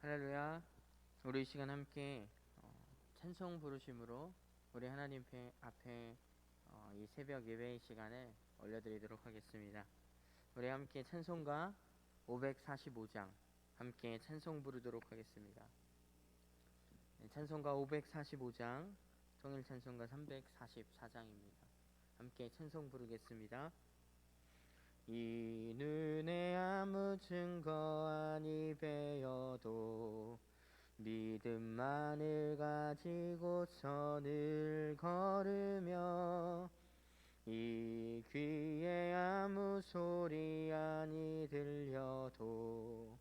할렐루야. 우리 이 시간 함께 찬송 부르심으로 우리 하나님 앞에 이 새벽 예배의 시간을 올려드리도록 하겠습니다. 우리 함께 찬송가 545장 함께 찬송 부르도록 하겠습니다. 찬송가 545장 통일 찬송가 344장입니다. 함께 찬송 부르겠습니다. 이 눈에 아무 증거 아니 배어도 믿음만을 가지고 선을 걸으며 이 귀에 아무 소리 아니 들려도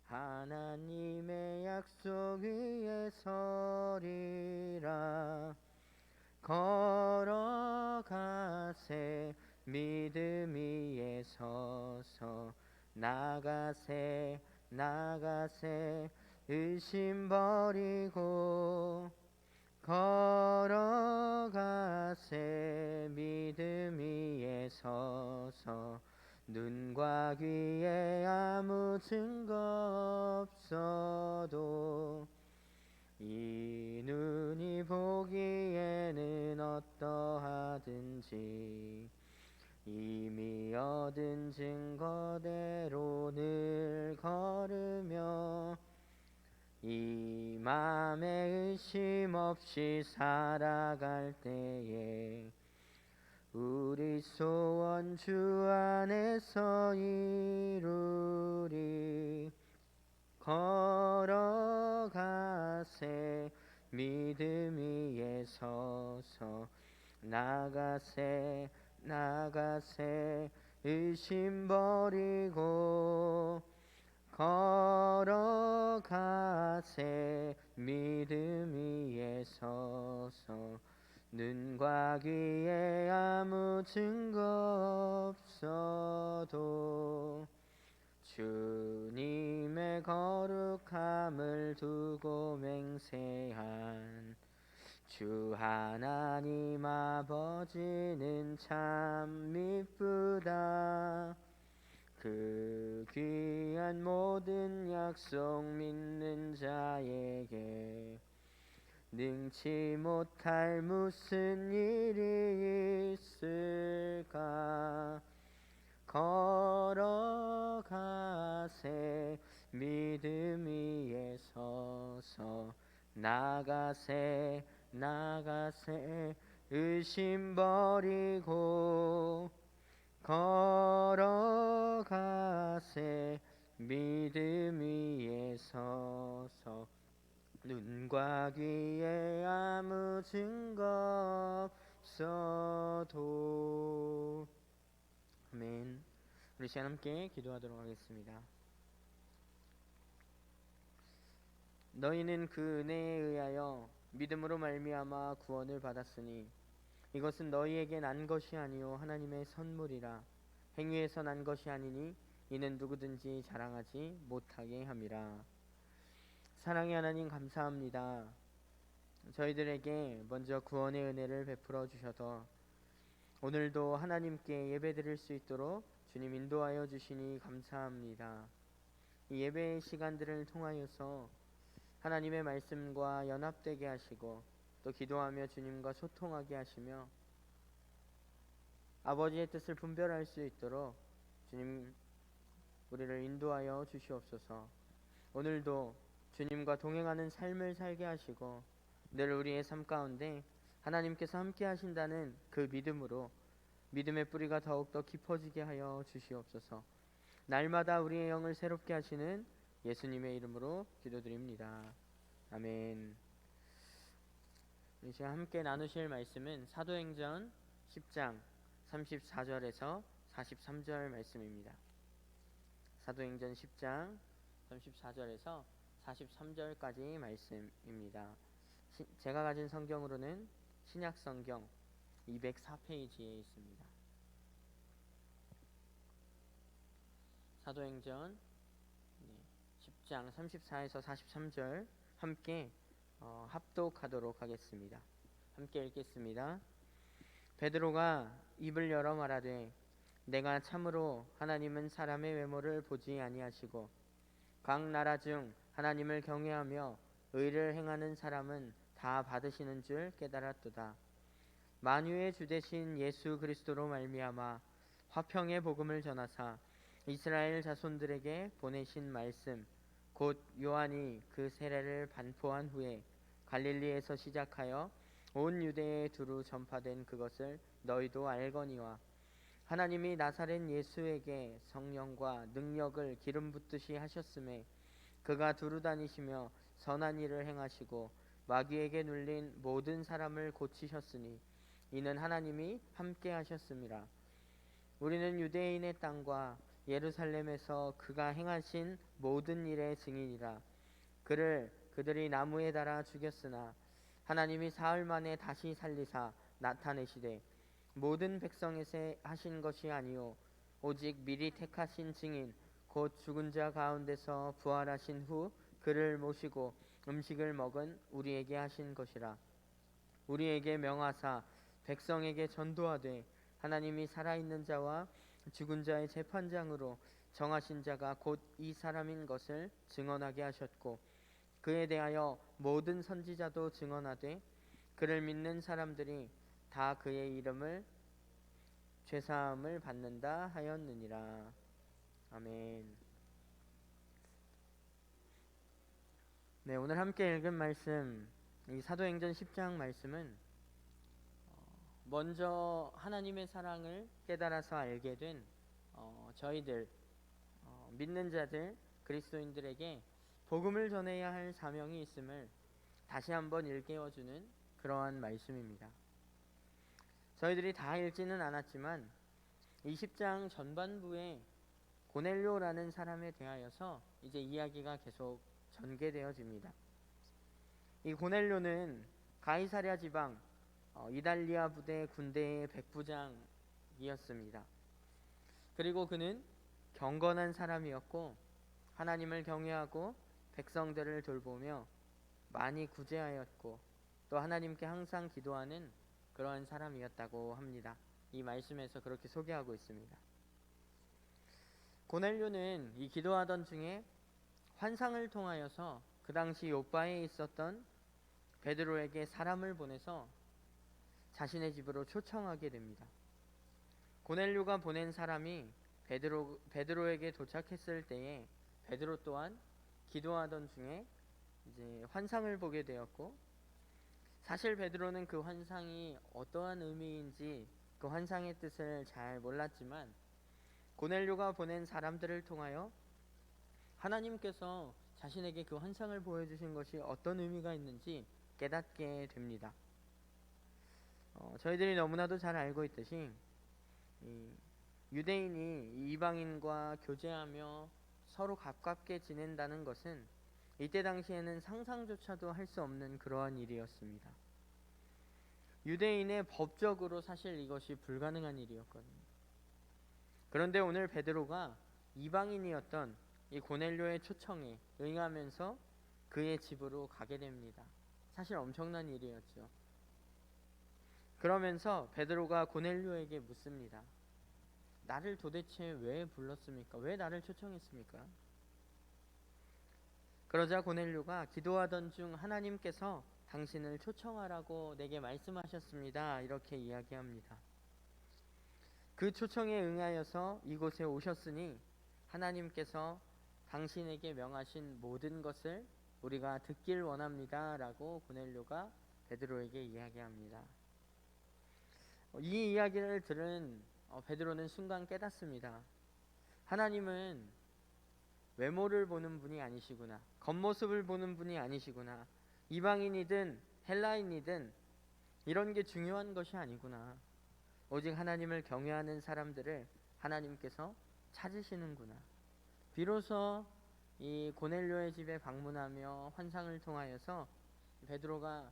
하나님의 약속 위에 서리라. 걸어가세 믿음 위에 서서 나가세 의심 버리고 걸어가세 믿음 위에 서서 눈과 귀에 아무 증거 없어도 이 눈이 보기에는 어떠하든지 이미 얻은 증거대로 늘 걸으며 이 맘에 의심 없이 살아갈 때에 우리 소원 주 안에서 이루리. 걸어가세 믿음 위에 서서 나가세 의심 버리고 걸어가세 믿음 위에 서서 눈과 귀에 아무 증거 없어도 주님의 거룩함을 두고 맹세한 주 하나님 아버지는 참 미쁘다. 그 귀한 모든 약속 믿는 자에게 능치 못할 무슨 일이 있을까. 걸어가세 믿음 위에 서서 나가세 의심 버리고 걸어가세 믿음 위에 서서 눈과 귀에 아무 증거 없어도. 아멘. 우리 시간 함께 기도하도록 하겠습니다. 너희는 그 은혜에 의하여 믿음으로 말미암아 구원을 받았으니 이것은 너희에게 난 것이 아니요 하나님의 선물이라. 행위에서 난 것이 아니니 이는 누구든지 자랑하지 못하게 함이라. 사랑의 하나님 감사합니다. 저희들에게 먼저 구원의 은혜를 베풀어 주셔서 오늘도 하나님께 예배드릴 수 있도록 주님 인도하여 주시니 감사합니다. 이 예배의 시간들을 통하여서 하나님의 말씀과 연합되게 하시고 또 기도하며 주님과 소통하게 하시며 아버지의 뜻을 분별할 수 있도록 주님 우리를 인도하여 주시옵소서. 오늘도 주님과 동행하는 삶을 살게 하시고 늘 우리의 삶 가운데 하나님께서 함께 하신다는 그 믿음으로 믿음의 뿌리가 더욱더 깊어지게 하여 주시옵소서. 날마다 우리의 영을 새롭게 하시는 예수님의 이름으로 기도드립니다. 아멘. 이제 함께 나누실 말씀은 사도행전 10장 34절에서 43절 말씀입니다. 사도행전 10장 34절에서 43절까지 말씀입니다. 제가 가진 성경으로는 신약성경 204페이지에 있습니다. 사도행전 10장 34에서 43절 함께 합독하도록 하겠습니다. 함께 읽겠습니다. 베드로가 입을 열어 말하되 내가 참으로 하나님은 사람의 외모를 보지 아니하시고 각 나라 중 하나님을 경외하며 의를 행하는 사람은 다 받으시는 줄 깨달았도다. 만유의 주 되신 예수 그리스도로 말미암아 화평의 복음을 전하사 이스라엘 자손들에게 보내신 말씀 곧 요한이 그 세례를 반포한 후에 갈릴리에서 시작하여 온 유대에 두루 전파된 그것을 너희도 알거니와 하나님이 나사렛 예수에게 성령과 능력을 기름 붓듯이 하셨음에 그가 두루 다니시며 선한 일을 행하시고 마귀에게 눌린 모든 사람을 고치셨으니 이는 하나님이 함께 하셨음이라. 우리는 유대인의 땅과 예루살렘에서 그가 행하신 모든 일의 증인이라. 그를 그들이 나무에 달아 죽였으나 하나님이 사흘 만에 다시 살리사 나타내시되 모든 백성에게 하신 것이 아니요 오직 미리 택하신 증인 곧 죽은 자 가운데서 부활하신 후 그를 모시고 음식을 먹은 우리에게 하신 것이라. 우리에게 명하사 백성에게 전도하되 하나님이 살아있는 자와 죽은 자의 재판장으로 정하신 자가 곧 이 사람인 것을 증언하게 하셨고 그에 대하여 모든 선지자도 증언하되 그를 믿는 사람들이 다 그의 이름을 죄사함을 받는다 하였느니라. 아멘. 네, 오늘 함께 읽은 말씀, 이 사도행전 10장 말씀은 먼저 하나님의 사랑을 깨달아서 알게 된 저희들 믿는 자들 그리스도인들에게 복음을 전해야 할 사명이 있음을 다시 한번 일깨워주는 그러한 말씀입니다. 저희들이 다 읽지는 않았지만 이 10장 전반부에 고넬료라는 사람에 대하여서 이제 이야기가 계속 전개되어집니다. 이 고넬료는 가이사랴 지방 이달리아 부대 군대의 백부장이었습니다. 그리고 그는 경건한 사람이었고 하나님을 경외하고 백성들을 돌보며 많이 구제하였고 또 하나님께 항상 기도하는 그러한 사람이었다고 합니다. 이 말씀에서 그렇게 소개하고 있습니다. 고넬료는 이 기도하던 중에 환상을 통하여서 그 당시 요바에 있었던 베드로에게 사람을 보내서 자신의 집으로 초청하게 됩니다. 고넬료가 보낸 사람이 베드로에게 도착했을 때에 베드로 또한 기도하던 중에 이제 환상을 보게 되었고 사실 베드로는 그 환상이 어떠한 의미인지 그 환상의 뜻을 잘 몰랐지만 고넬료가 보낸 사람들을 통하여 하나님께서 자신에게 그 환상을 보여주신 것이 어떤 의미가 있는지 깨닫게 됩니다. 저희들이 너무나도 잘 알고 있듯이 유대인이 이방인과 교제하며 서로 가깝게 지낸다는 것은 이때 당시에는 상상조차도 할 수 없는 그러한 일이었습니다. 유대인의 법적으로 사실 이것이 불가능한 일이었거든요. 그런데 오늘 베드로가 이방인이었던 이 고넬료의 초청에 응하면서 그의 집으로 가게 됩니다. 사실 엄청난 일이었죠. 그러면서 베드로가 고넬료에게 묻습니다. 나를 도대체 왜 불렀습니까? 왜 나를 초청했습니까? 그러자 고넬료가 기도하던 중 하나님께서 당신을 초청하라고 내게 말씀하셨습니다. 이렇게 이야기합니다. 그 초청에 응하여서 이곳에 오셨으니 하나님께서 당신에게 명하신 모든 것을 우리가 듣길 원합니다. 라고 고넬료가 베드로에게 이야기합니다. 이 이야기를 들은 베드로는 순간 깨닫습니다. 하나님은 외모를 보는 분이 아니시구나. 겉모습을 보는 분이 아니시구나. 이방인이든 헬라인이든 이런 게 중요한 것이 아니구나. 오직 하나님을 경외하는 사람들을 하나님께서 찾으시는구나. 비로소 이 고넬료의 집에 방문하며 환상을 통하여서 베드로가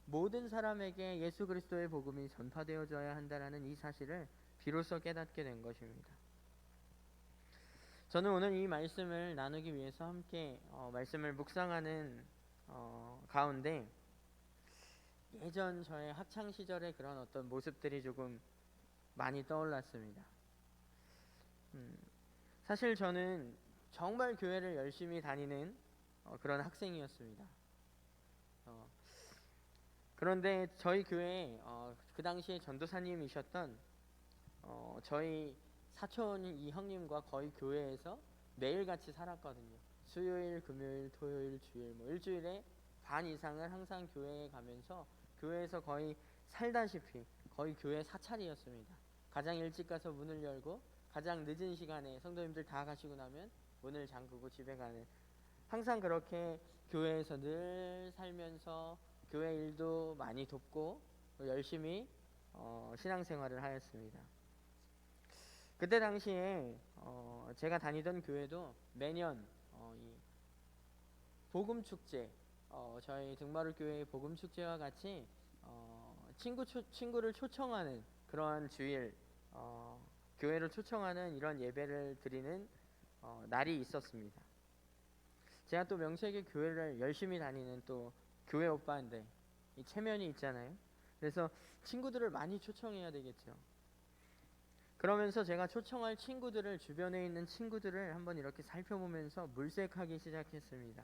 모든 사람에게 예수 그리스도의 복음이 전파되어져야 한다는 이 사실을 비로소 깨닫게 된 것입니다. 저는 오늘 이 말씀을 나누기 위해서 함께 말씀을 묵상하는 가운데 예전 저의 학창 시절의 그런 어떤 모습들이 조금 많이 떠올랐습니다. 사실 저는 정말 교회를 열심히 다니는 그런 학생이었습니다. 그런데 저희 교회에 그 당시에 전도사님이셨던 저희 사촌 이 형님과 거의 교회에서 매일같이 살았거든요. 수요일, 금요일, 토요일, 주일 뭐 일주일에 반 이상을 항상 교회에 가면서 교회에서 거의 살다시피 거의 교회 사찰이었습니다. 가장 일찍 가서 문을 열고 가장 늦은 시간에 성도님들 다 가시고 나면 문을 잠그고 집에 가는, 항상 그렇게 교회에서 늘 살면서 교회 일도 많이 돕고 열심히 신앙생활을 하였습니다. 그때 당시에 제가 다니던 교회도 매년 이 복음 축제, 저희 등마루 교회의 복음 축제와 같이 친구를 초청하는 그러한 주일, 교회로 초청하는 이런 예배를 드리는 날이 있었습니다. 제가 또 명색의 교회를 열심히 다니는 또 교회 오빠인데 이 체면이 있잖아요. 그래서 친구들을 많이 초청해야 되겠죠. 그러면서 제가 초청할 친구들을, 주변에 있는 친구들을 한번 이렇게 살펴보면서 물색하기 시작했습니다.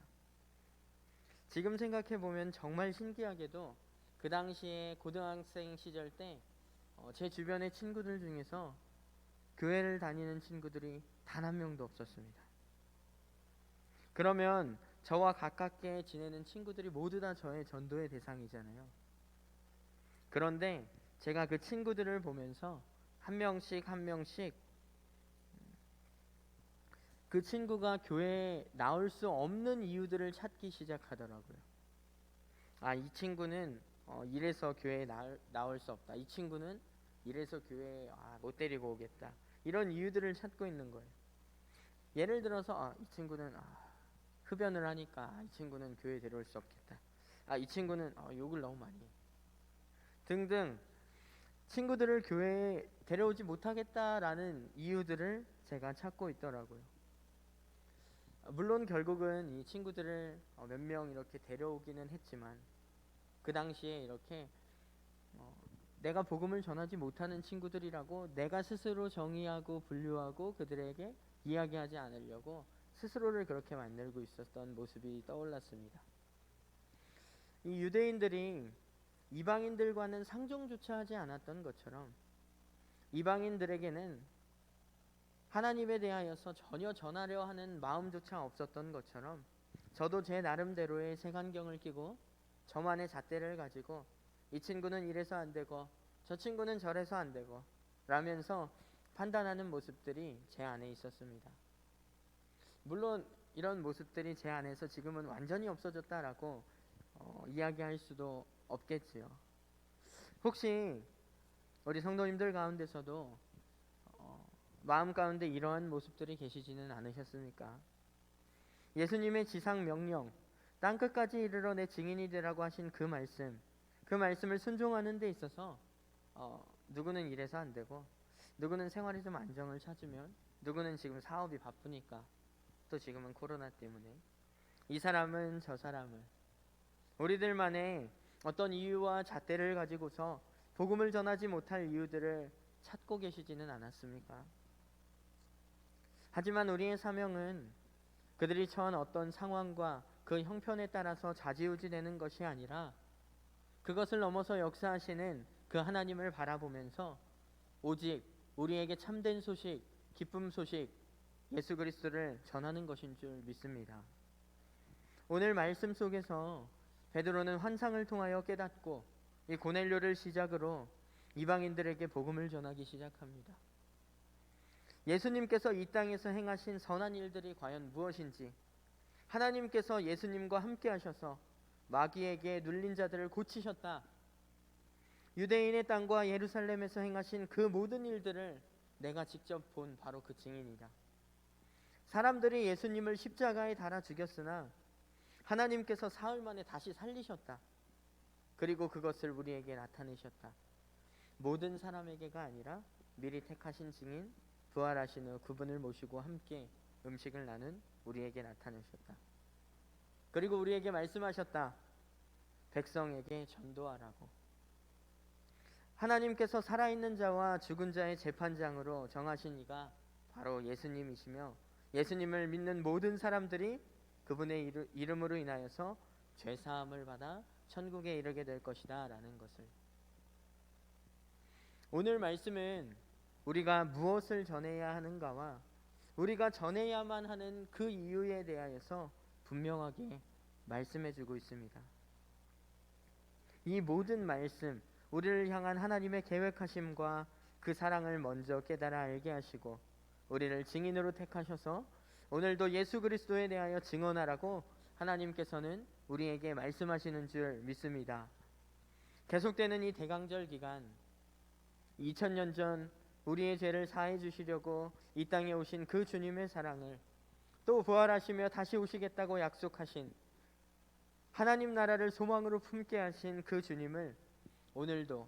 지금 생각해보면 정말 신기하게도 그 당시에 고등학생 시절 때 제 주변의 친구들 중에서 교회를 다니는 친구들이 단 한 명도 없었습니다. 그러면 저와 가깝게 지내는 친구들이 모두 다 저의 전도의 대상이잖아요. 그런데 제가 그 친구들을 보면서 한 명씩 한 명씩 그 친구가 교회에 나올 수 없는 이유들을 찾기 시작하더라고요. 이 친구는 이래서 교회에 나올 수 없다. 이 친구는 이래서 교회에 못 데리고 오겠다. 이런 이유들을 찾고 있는 거예요. 예를 들어서 이 친구는 흡연을 하니까 이 친구는 교회에 데려올 수 없겠다. 이 친구는 욕을 너무 많이 해. 등등 친구들을 교회에 데려오지 못하겠다라는 이유들을 제가 찾고 있더라고요. 물론 결국은 이 친구들을 몇 명 이렇게 데려오기는 했지만 그 당시에 이렇게 내가 복음을 전하지 못하는 친구들이라고 내가 스스로 정의하고 분류하고 그들에게 이야기하지 않으려고 스스로를 그렇게 만들고 있었던 모습이 떠올랐습니다. 이 유대인들이 이방인들과는 상종조차 하지 않았던 것처럼 이방인들에게는 하나님에 대하여서 전혀 전하려 하는 마음조차 없었던 것처럼 저도 제 나름대로의 색안경을 끼고 저만의 잣대를 가지고 이 친구는 이래서 안 되고 저 친구는 저래서 안 되고 라면서 판단하는 모습들이 제 안에 있었습니다. 물론 이런 모습들이 제 안에서 지금은 완전히 없어졌다라고 이야기할 수도 없겠지요. 혹시 우리 성도님들 가운데서도 마음 가운데 이러한 모습들이 계시지는 않으셨습니까? 예수님의 지상 명령, 땅끝까지 이르러 내 증인이 되라고 하신 그 말씀을 순종하는 데 있어서 누구는 이래서 안 되고 누구는 생활이 좀 안정을 찾으면 누구는 지금 사업이 바쁘니까 또 지금은 코로나 때문에 이 사람은 저 사람을 우리들만의 어떤 이유와 잣대를 가지고서 복음을 전하지 못할 이유들을 찾고 계시지는 않았습니까? 하지만 우리의 사명은 그들이 처한 어떤 상황과 그 형편에 따라서 좌지우지되는 것이 아니라 그것을 넘어서 역사하시는 그 하나님을 바라보면서 오직 우리에게 참된 소식, 기쁨 소식, 예수 그리스도를 전하는 것인 줄 믿습니다. 오늘 말씀 속에서 베드로는 환상을 통하여 깨닫고 이 고넬료를 시작으로 이방인들에게 복음을 전하기 시작합니다. 예수님께서 이 땅에서 행하신 선한 일들이 과연 무엇인지, 하나님께서 예수님과 함께 하셔서 마귀에게 눌린 자들을 고치셨다, 유대인의 땅과 예루살렘에서 행하신 그 모든 일들을 내가 직접 본 바로 그 증인이다. 사람들이 예수님을 십자가에 달아 죽였으나 하나님께서 사흘 만에 다시 살리셨다. 그리고 그것을 우리에게 나타내셨다. 모든 사람에게가 아니라 미리 택하신 증인, 부활하신 후 그분을 모시고 함께 음식을 나눈 우리에게 나타내셨다. 그리고 우리에게 말씀하셨다. 백성에게 전도하라고. 하나님께서 살아있는 자와 죽은 자의 재판장으로 정하신 이가 바로 예수님이시며 예수님을 믿는 모든 사람들이 그분의 이름으로 인하여서 죄사함을 받아 천국에 이르게 될 것이다 라는 것을. 오늘 말씀은 우리가 무엇을 전해야 하는가와 우리가 전해야만 하는 그 이유에 대하여서 분명하게 말씀해 주고 있습니다. 이 모든 말씀, 우리를 향한 하나님의 계획하심과 그 사랑을 먼저 깨달아 알게 하시고 우리를 증인으로 택하셔서 오늘도 예수 그리스도에 대하여 증언하라고 하나님께서는 우리에게 말씀하시는 줄 믿습니다. 계속되는 이 대강절 기간, 2000년 전 우리의 죄를 사해 주시려고 이 땅에 오신 그 주님의 사랑을, 또 부활하시며 다시 오시겠다고 약속하신 하나님 나라를 소망으로 품게 하신 그 주님을 오늘도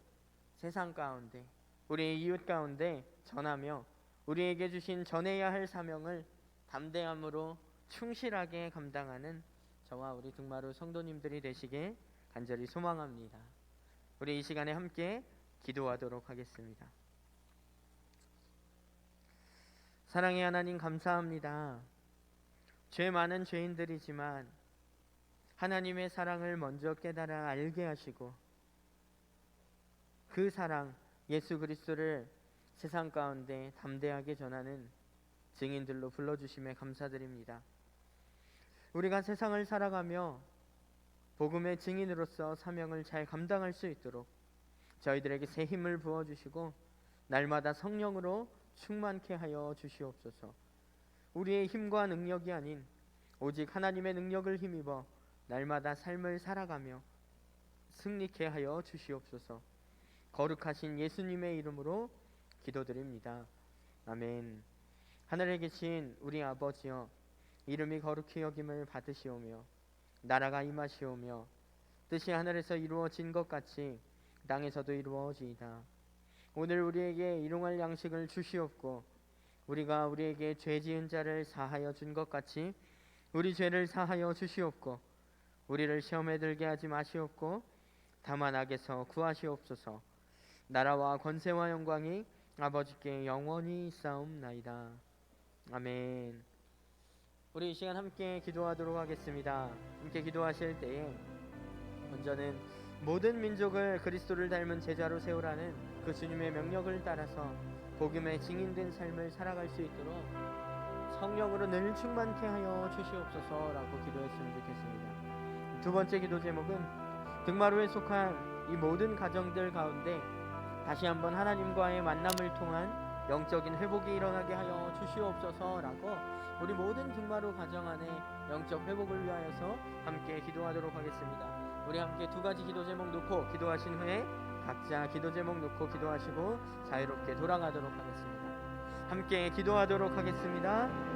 세상 가운데 우리의 이웃 가운데 전하며 우리에게 주신 전해야 할 사명을 담대함으로 충실하게 감당하는 저와 우리 등마루 성도님들이 되시길 간절히 소망합니다. 우리 이 시간에 함께 기도하도록 하겠습니다. 사랑의 하나님, 감사합니다. 죄 많은 죄인들이지만 하나님의 사랑을 먼저 깨달아 알게 하시고 그 사랑 예수 그리스도를 세상 가운데 담대하게 전하는 증인들로 불러주심에 감사드립니다. 우리가 세상을 살아가며 복음의 증인으로서 사명을 잘 감당할 수 있도록 저희들에게 새 힘을 부어주시고 날마다 성령으로 충만케 하여 주시옵소서. 우리의 힘과 능력이 아닌 오직 하나님의 능력을 힘입어 날마다 삶을 살아가며 승리케 하여 주시옵소서. 거룩하신 예수님의 이름으로 기도드립니다. 아멘. 하늘에 계신 우리 아버지여, 이름이 거룩히 여김을 받으시오며 나라가 임하시오며 뜻이 하늘에서 이루어진 것 같이 땅에서도 이루어지이다. 오늘 우리에게 일용할 양식을 주시옵고 우리가 우리에게 죄 지은 자를 사하여 준 것 같이 우리 죄를 사하여 주시옵고 우리를 시험에 들게 하지 마시옵고 다만 악에서 구하시옵소서. 나라와 권세와 영광이 아버지께 영원히 있사옵나이다. 아멘. 우리 이 시간 함께 기도하도록 하겠습니다. 함께 기도하실 때에 먼저는 모든 민족을 그리스도를 닮은 제자로 세우라는 그 주님의 명령을 따라서 복음의 증인된 삶을 살아갈 수 있도록 성령으로 늘 충만케 하여 주시옵소서라고 기도했으면 좋겠습니다. 두 번째 기도 제목은 등마루에 속한 이 모든 가정들 가운데 다시 한번 하나님과의 만남을 통한 영적인 회복이 일어나게 하여 주시옵소서라고 우리 모든 등마루 가정 안에 영적 회복을 위하여서 함께 기도하도록 하겠습니다. 우리 함께 두 가지 기도 제목 놓고 기도하신 후에 각자 기도 제목 놓고 기도하시고 자유롭게 돌아가도록 하겠습니다. 함께 기도하도록 하겠습니다.